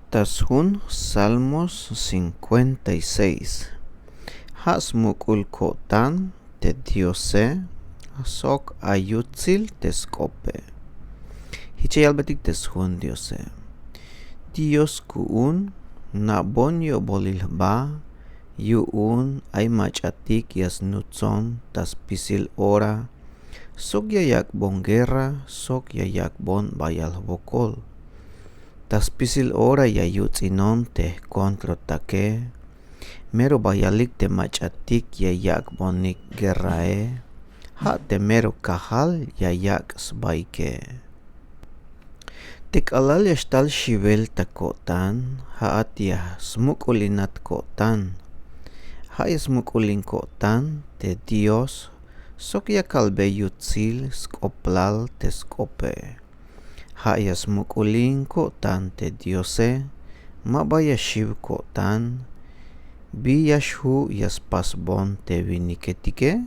Tashun Salmos 56. Hasmukul kotan te diose sok ayutzil teskope. Hichayal batik teshun diose. Dios kuun na bonyo bolilba yuun ay machatik yas nutson tas pisil ora sok yayak bon guerra sok yayak bon bayal bokol. Tas pisil ora yayut inon te kontro take mero bayalik te machatik yayak bonik gerae ha te mero kahal yayak sbaike. Tik alal yashtal shivel takotan haat ya smukulinat kotan ha smukulin kotan te Dios sok ya kalbe yutzil skoplal te skope. Hayas mukulin kotan te diose, mabayashiv kotan, biyashu yas pasbon te viniketike.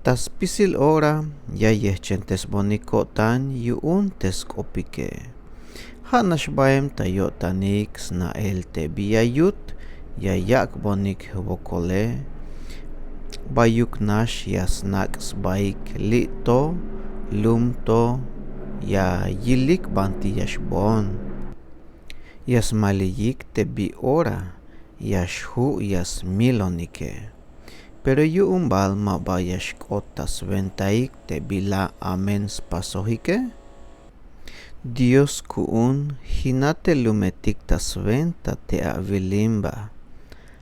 Tas pisil ora ya yechentes boni kotan yuun teskopike. Hanashbaem tayotanik sna el te biyayut, ya yak bonik bokole, bayuk nash yas naks baik lito, lumto ya yilik banti yashbon yas maliyik te bi ora yashu yas milonike pero yu umbal mabayash kotas ventaik te bila amens pasohike. Dios kuun hinate lumetik tas venta te avilimba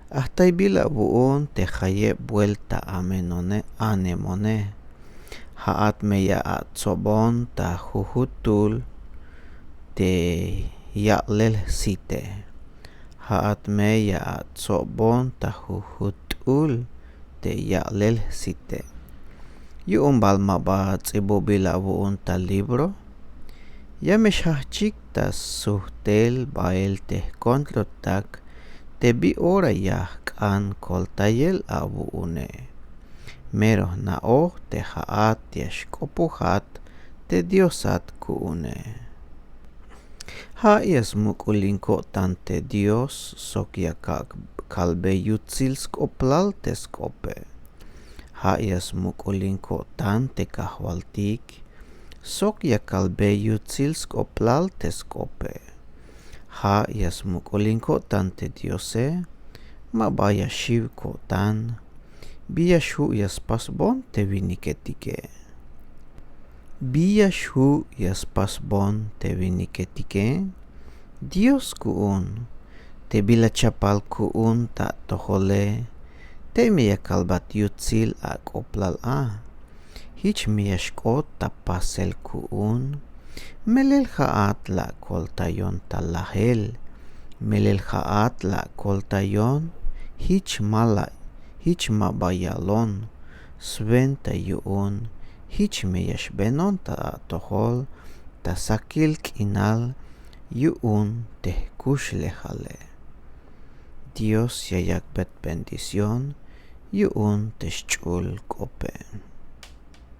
hasta bila buon te haye vuelta amenone anemone. Haat meya at sobon ta huhutul te yaklel site. Haat meya at sobon ta huhutul te yaklel site. Yu umbal mabat ibobila buon ta libro. Ya meshachik ta suhtel bael te kontrotak te bi ora ya kan koltayel abu une. Mero na o te haat yashkopuhat te diosat kuune. Ha yas mukulin kotan te Dios sok ya kalbe yutzil skoplal te skope. Ha yas mukulin kotan te kahwaltik sok ya kalbe yutzil skoplal te skope. Ha yas mukulin kotan te diose mabaya shiv kotan. Biyashu yas pasbon te viniketike. Biyashu yas pasbon te viniketike. Dios kuun te bila chapal kuun ta tohole te miya kalbat yutzil a koplal a. Hich miyashkot ta pasel kuun. Melel haat la koltayon ta lahel. Melel haat la koltayon hich malay. Hich mabayalon, sventa yuun, hich meyashbenon ta tohol, ta sakil kinal, yuun te kushlehale. Dios yayak bet bendición, yuun te shchul kope.